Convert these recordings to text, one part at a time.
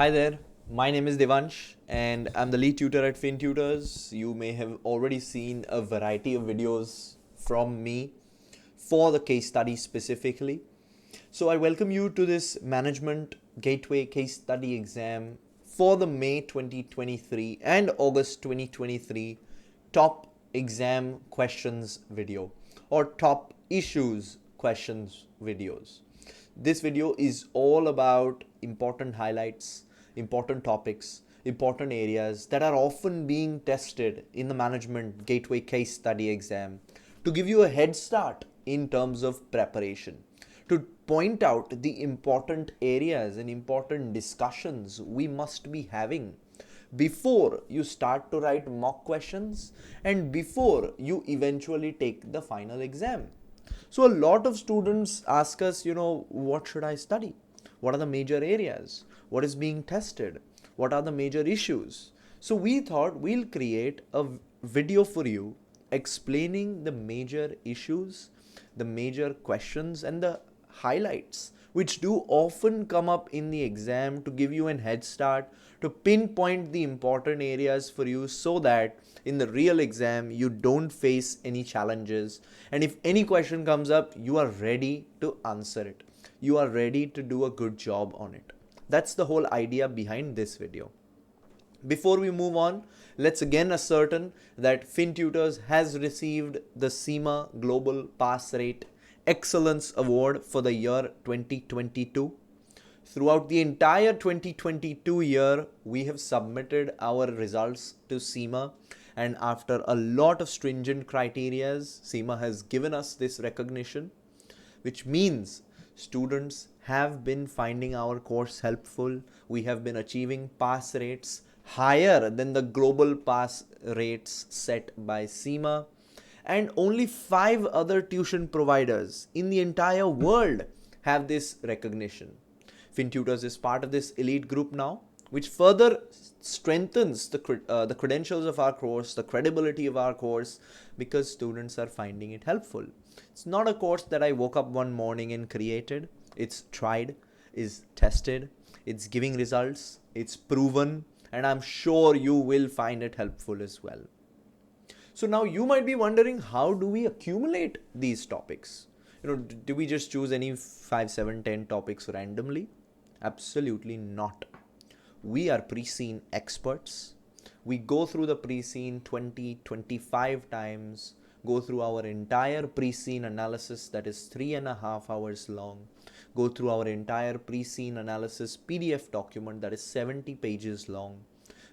Hi there, my name is Devansh and I'm the lead tutor at Finntutors. You may have already seen a variety of videos from me for the case study specifically. So I welcome you to this Management Gateway Case Study exam for the May 2023 and August 2023 top exam questions video or top issues questions videos. This video is all about important highlights, important topics, important areas that are often being tested in the Management Gateway Case Study exam to give you a head start in terms of preparation, to point out the important areas and important discussions we must be having before you start to write mock questions and before you eventually take the final exam. So a lot of students ask us, what should I study? What are the major areas? What is being tested? What are the major issues? So we thought we'll create a video for you explaining the major issues, the major questions and the highlights which do often come up in the exam to give you an head start, to pinpoint the important areas for you so that in the real exam you don't face any challenges, and if any question comes up you are ready to answer it. You are ready to do a good job on it. That's the whole idea behind this video. Before we move on, let's again ascertain that Finntutors has received the CIMA Global Pass Rate Excellence Award for the year 2022. Throughout the entire 2022 year, we have submitted our results to CIMA, and after a lot of stringent criterias, CIMA has given us this recognition, which means students have been finding our course helpful. We have been achieving pass rates higher than the global pass rates set by CIMA, and only 5 other tuition providers in the entire world have this recognition. Finntutors is part of this elite group now, which further strengthens the credentials of our course, the credibility of our course, because students are finding it helpful. It's not a course that I woke up one morning and created. It's tried, is tested, it's giving results, it's proven, and I'm sure you will find it helpful as well. So now you might be wondering, how do we accumulate these topics? Do we just choose any 5, 7, 10 topics randomly? Absolutely not. We are pre-scene experts. We go through the pre-scene 20, 25 times, go through our entire pre-scene analysis that is 3.5 hours long, go through our entire pre-scene analysis PDF document that is 70 pages long,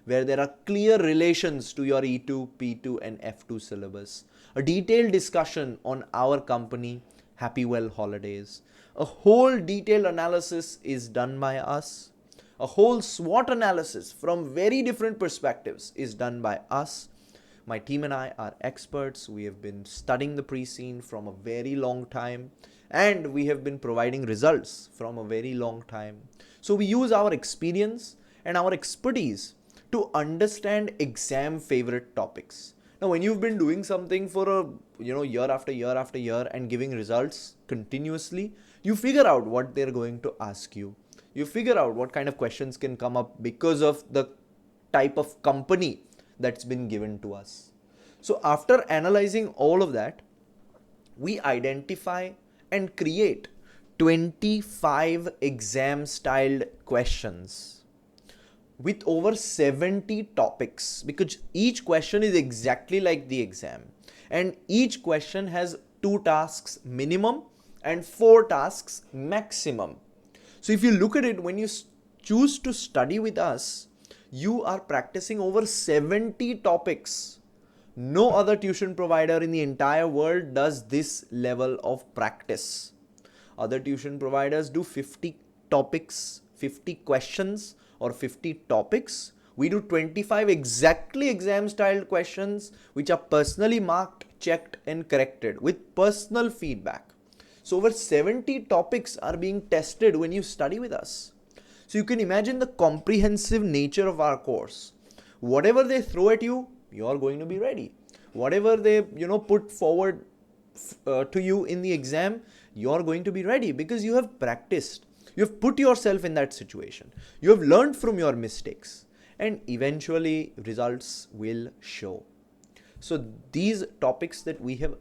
where there are clear relations to your E2, P2 and F2 syllabus, a detailed discussion on our company, Happywell Holidays. A whole detailed analysis is done by us. A whole SWOT analysis from very different perspectives is done by us. My team and I are experts. We have been studying the pre-scene from a very long time, and we have been providing results from a very long time. So we use our experience and our expertise to understand exam favorite topics. Now, when you've been doing something for a year after year after year and giving results continuously, you figure out what they're going to ask you. You figure out what kind of questions can come up because of the type of company that's been given to us. So after analyzing all of that, we identify and create 25 exam styled questions with over 70 topics, because each question is exactly like the exam, and each question has 2 tasks minimum and 4 tasks maximum. So if you look at it, when you choose to study with us, you are practicing over 70 topics. No other tuition provider in the entire world does this level of practice. Other tuition providers do 50 topics, 50 questions or 50 topics. We do 25 exactly exam styled questions which are personally marked, checked and corrected with personal feedback. So over 70 topics are being tested when you study with us. So you can imagine the comprehensive nature of our course. Whatever they throw at you, you are going to be ready. Whatever they put forward to you in the exam, you are going to be ready because you have practiced. You've put yourself in that situation. You have learned from your mistakes, and eventually results will show. So these topics that we have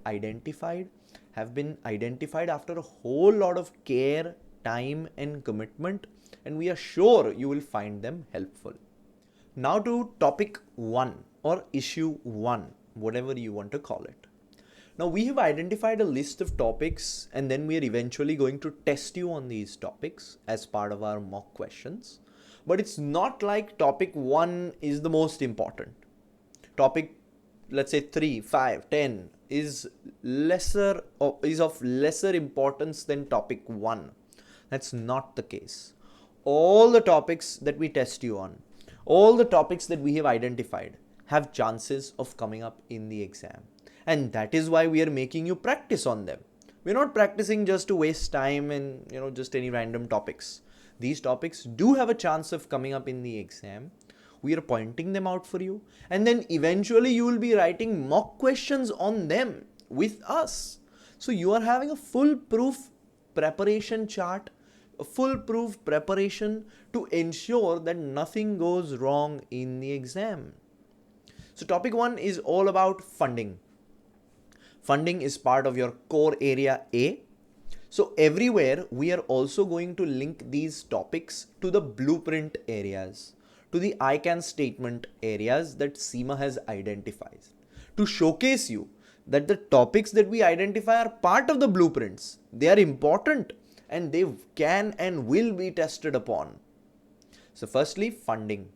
been identified after a whole lot of care, time, and commitment, and we are sure you will find them helpful. Now to topic 1 or issue 1, whatever you want to call it. Now we have identified a list of topics, and then we are eventually going to test you on these topics as part of our mock questions. But it's not like topic 1 is the most important. Topic, let's say 3, 5, 10 is of lesser importance than topic 1. That's not the case. All the topics that we test you on, all the topics that we have identified have chances of coming up in the exam. And that is why we are making you practice on them. We're not practicing just to waste time and just any random topics. These topics do have a chance of coming up in the exam. We are pointing them out for you, and then eventually you will be writing mock questions on them with us. So you are having a foolproof preparation chart, a foolproof preparation to ensure that nothing goes wrong in the exam. So topic 1 is all about funding. Funding is part of your core area A. So everywhere we are also going to link these topics to the blueprint areas, to the I can statement areas that CIMA has identified, to showcase you that the topics that we identify are part of the blueprints. They are important and they can and will be tested upon. So firstly, funding.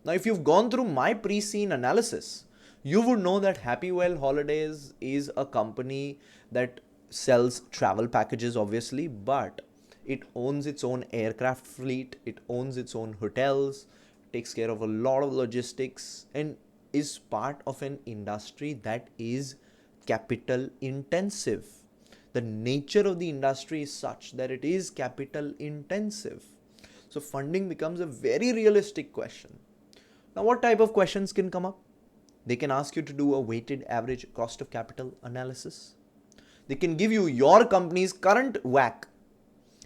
Now if you've gone through my pre-scene analysis, you would know that Happywell Holidays is a company that sells travel packages, obviously, but it owns its own aircraft fleet, it owns its own hotels, takes care of a lot of logistics, and is part of an industry that is capital intensive. The nature of the industry is such that it is capital intensive. So funding becomes a very realistic question. Now, what type of questions can come up? They can ask you to do a weighted average cost of capital analysis. They can give you your company's current WACC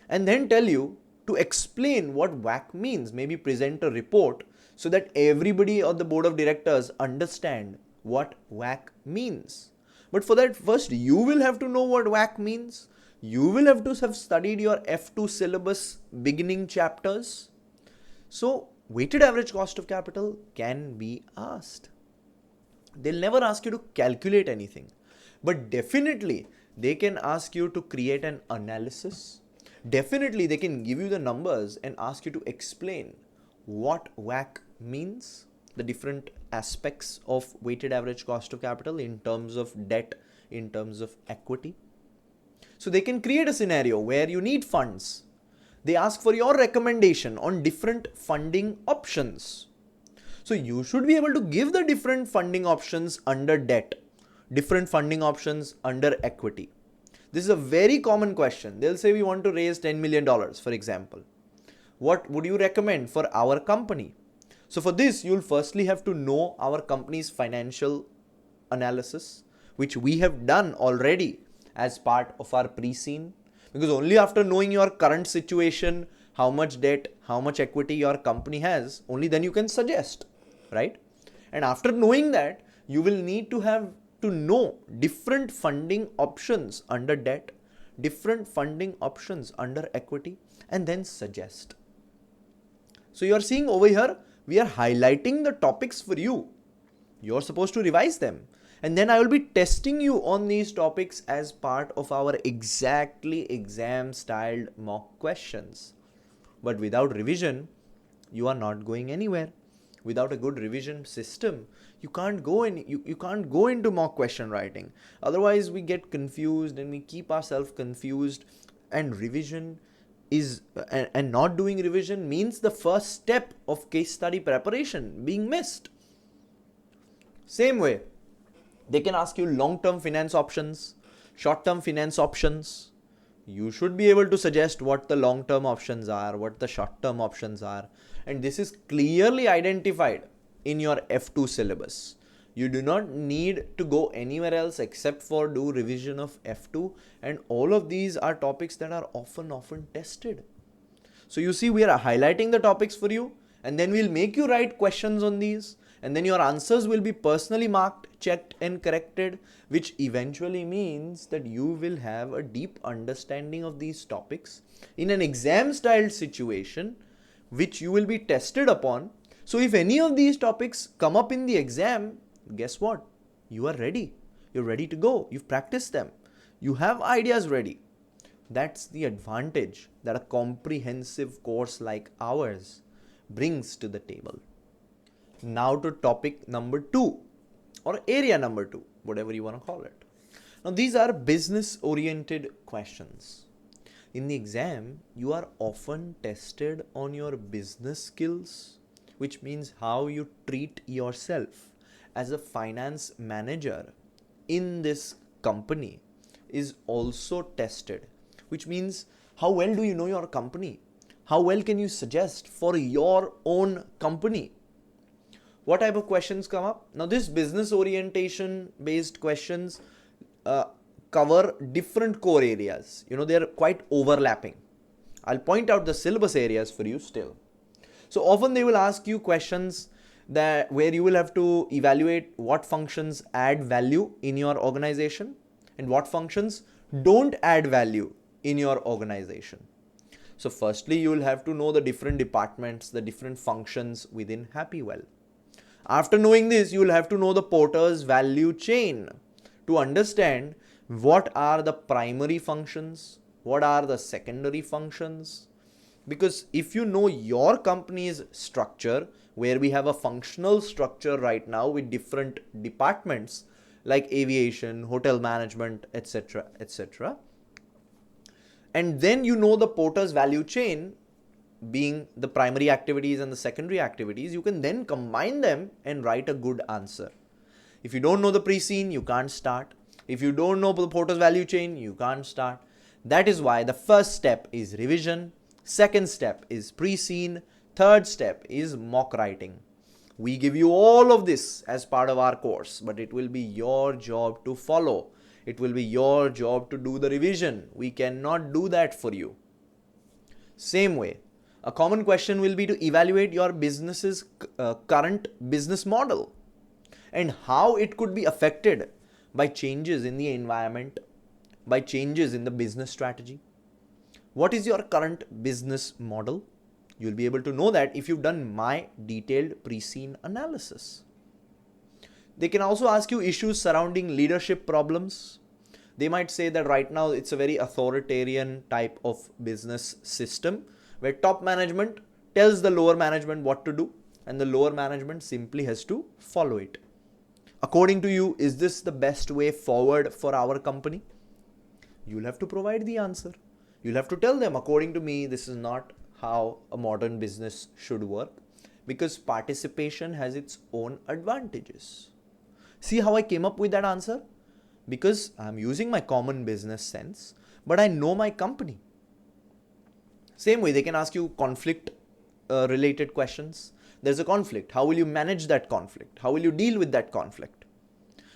and then tell you to explain what WACC means. Maybe present a report so that everybody on the board of directors understand what WACC means. But for that, first you will have to know what WACC means. You will have to have studied your F2 syllabus beginning chapters. So weighted average cost of capital can be asked. They'll never ask you to calculate anything, but definitely they can ask you to create an analysis. Definitely they can give you the numbers and ask you to explain what WACC means, the different aspects of weighted average cost of capital in terms of debt, in terms of equity. So they can create a scenario where you need funds. They ask for your recommendation on different funding options. So you should be able to give the different funding options under debt, different funding options under equity. This is a very common question. They'll say we want to raise $10 million, for example. What would you recommend for our company? So for this, you'll firstly have to know our company's financial analysis, which we have done already as part of our pre-scene. Because only after knowing your current situation, how much debt, how much equity your company has, only then you can suggest, right? And after knowing that, you will need to have to know different funding options under debt, different funding options under equity, and then suggest. So you are seeing over here, we are highlighting the topics for you. You're supposed to revise them. And then I will be testing you on these topics as part of our exactly exam styled mock questions. But without revision, you are not going anywhere. Without a good revision system, you can't go into mock question writing. Otherwise, we get confused and we keep ourselves confused. And revision is and not doing revision means the first step of case study preparation being missed. Same way, they can ask you long-term finance options, short-term finance options. You should be able to suggest what the long-term options are, what the short-term options are. And this is clearly identified in your F2 syllabus. You do not need to go anywhere else except for do revision of F2. And all of these are topics that are often tested. So you see, we are highlighting the topics for you, and then we'll make you write questions on these, and then your answers will be personally marked, checked and corrected, which eventually means that you will have a deep understanding of these topics in an exam style situation, which you will be tested upon. So if any of these topics come up in the exam, guess what? You are ready. You're ready to go. You've practiced them. You have ideas ready. That's the advantage that a comprehensive course like ours brings to the table. Now to topic number 2, or area number 2, whatever you want to call it. Now these are business oriented questions. In the exam, you are often tested on your business skills, which means how you treat yourself as a finance manager in this company is also tested, which means how well do you know your company? How well can you suggest for your own company? What type of questions come up? Now this business orientation based questions cover different core areas. They're quite overlapping. I'll point out the syllabus areas for you still. So often they will ask you questions where you will have to evaluate what functions add value in your organization and what functions don't add value in your organization. So firstly, you will have to know the different departments, the different functions within Happywell. After knowing this, you will have to know the porter's value chain to understand what are the primary functions, what are the secondary functions. Because if you know your company's structure, where we have a functional structure right now with different departments like aviation, hotel management, etc., etc., and then you know the porter's value chain being the primary activities and the secondary activities, you can then combine them and write a good answer. If you don't know the pre-scene, you can't start. If you don't know the porter's value chain, you can't start. That is why the first step is revision, second step is pre-scene, third step is mock writing. We give you all of this as part of our course, but it will be your job to follow. It will be your job to do the revision. We cannot do that for you. Same way, a common question will be to evaluate your business's current business model and how it could be affected by changes in the environment, by changes in the business strategy. What is your current business model? You'll be able to know that if you've done my detailed pre-scene analysis. They can also ask you issues surrounding leadership problems. They might say that right now it's a very authoritarian type of business system where top management tells the lower management what to do and the lower management simply has to follow it. According to you, is this the best way forward for our company? You'll have to provide the answer. You'll have to tell them, according to me, this is not how a modern business should work, because participation has its own advantages. See how I came up with that answer? Because I'm using my common business sense, but I know my company. Same way, they can ask you conflict related questions. There's a conflict. How will you manage that conflict? How will you deal with that conflict?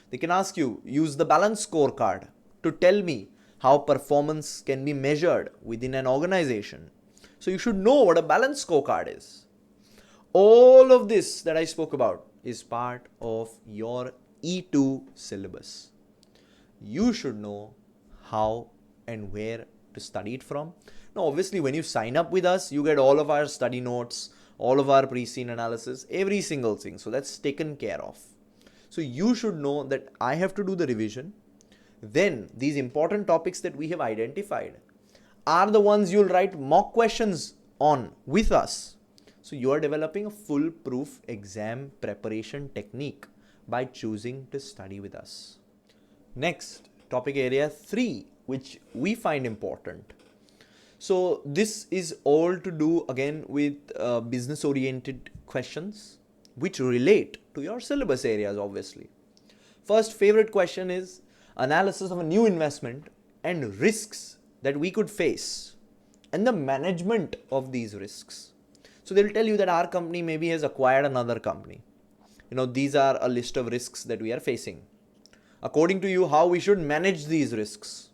They can ask you, use the balance scorecard to tell me how performance can be measured within an organization. So you should know what a balance scorecard is. All of this that I spoke about is part of your E2 syllabus. You should know how and where to study it from. Now, obviously, when you sign up with us, you get all of our study notes, all of our pre-scene analysis, every single thing. So that's taken care of. So you should know that I have to do the revision. Then these important topics that we have identified are the ones you'll write mock questions on with us. So you are developing a foolproof exam preparation technique by choosing to study with us. Next, topic area 3, which we find important. So this is all to do again with business oriented questions which relate to your syllabus areas, obviously. First favorite question is analysis of a new investment and risks that we could face and the management of these risks. So they'll tell you that our company maybe has acquired another company. These are a list of risks that we are facing. According to you, how we should manage these risks.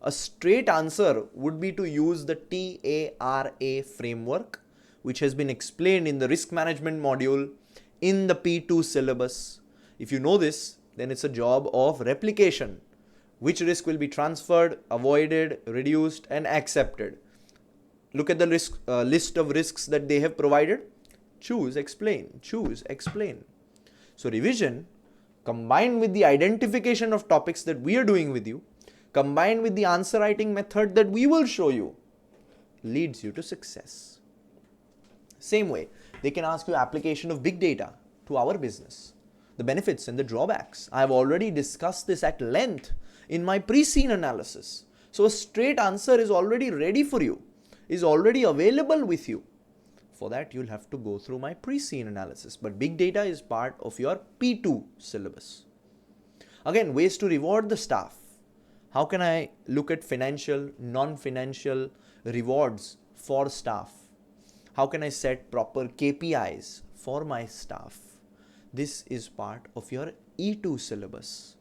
A straight answer would be to use the TARA framework, which has been explained in the risk management module in the P2 syllabus. If you know this, then it's a job of replication. Which risk will be transferred, avoided, reduced, and accepted? Look at the list of risks that they have provided. Choose, explain, choose, explain. So revision, combined with the identification of topics that we are doing with you, combined with the answer writing method that we will show you, leads you to success. Same way, they can ask you application of big data to our business, the benefits and the drawbacks. I have already discussed this at length in my pre-scene analysis. So a straight answer is already ready for you, is already available with you. For that, you'll have to go through my pre-scene analysis. But big data is part of your P2 syllabus. Again, ways to reward the staff. How can I look at financial, non-financial rewards for staff? How can I set proper KPIs for my staff? This is part of your E2 syllabus.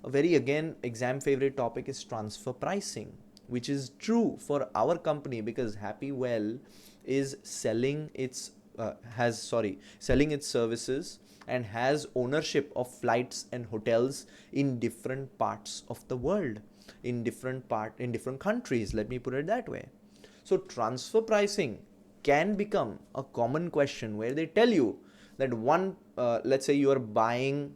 A very, again, exam favorite topic is transfer pricing, which is true for our company because Happywell is selling its services and has ownership of flights and hotels in different parts of the world, in different countries. Let me put it that way. So transfer pricing can become a common question where they tell you that let's say you are buying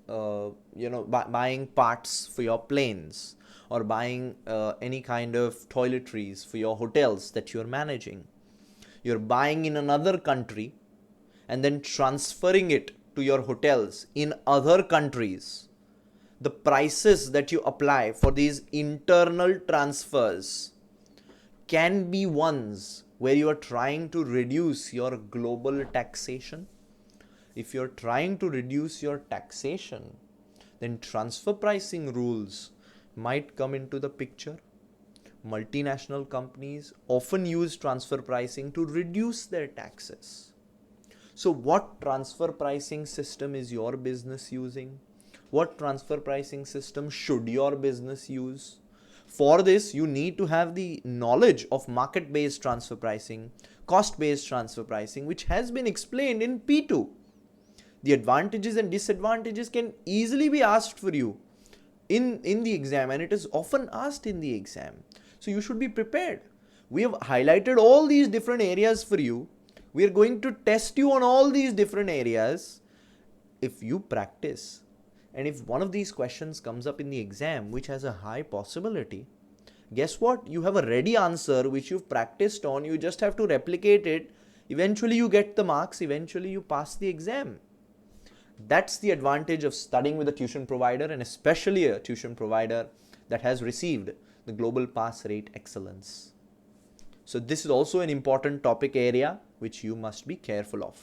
buying parts for your planes or buying any kind of toiletries for your hotels that you're managing. You're buying in another country and then transferring it to your hotels in other countries. The prices that you apply for these internal transfers can be ones where you are trying to reduce your global taxation. If you're trying to reduce your taxation, then transfer pricing rules might come into the picture. Multinational companies often use transfer pricing to reduce their taxes. So what transfer pricing system is your business using? What transfer pricing system should your business use? For this, you need to have the knowledge of market-based transfer pricing, cost-based transfer pricing, which has been explained in P2. The advantages and disadvantages can easily be asked for you in the exam, and it is often asked in the exam. So you should be prepared. We have highlighted all these different areas for you. We are going to test you on all these different areas. If you practice, and if one of these questions comes up in the exam, which has a high possibility, guess what? You have a ready answer which you've practiced on. You just have to replicate it. Eventually you get the marks. Eventually you pass the exam. That's the advantage of studying with a tuition provider, and especially a tuition provider that has received the global pass rate excellence. So this is also an important topic area which you must be careful of.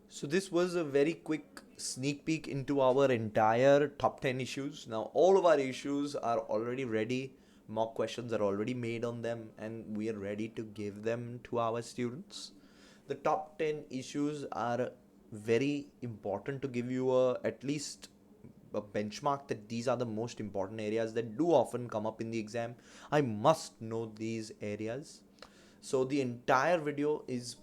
So this was a very quick sneak peek into our entire top 10 issues. Now all of our issues are already ready. Mock questions are already made on them, and we are ready to give them to our students. The top 10 issues are very important to give you at least a benchmark that these are the most important areas that do often come up in the exam. I must know these areas. So the entire video is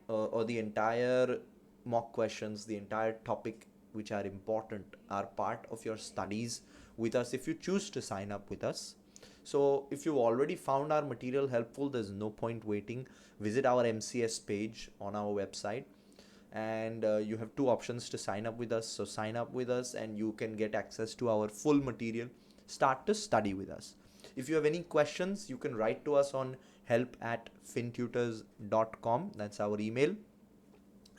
or the entire mock questions, the entire topic which are important are part of your studies with us if you choose to sign up with us. So if you've already found our material helpful, there's no point waiting. Visit our MCS page on our website, and you have two options to sign up with us. So sign up with us and you can get access to our full material. Start to study with us. If you have any questions, you can write to us on help@finntutors.com. That's our email,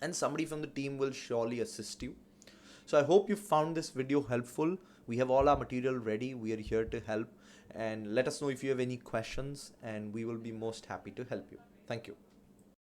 and somebody from the team will surely assist you. So I hope you found this video helpful. We have all our material ready. We are here to help, and let us know if you have any questions and we will be most happy to help you. Thank you.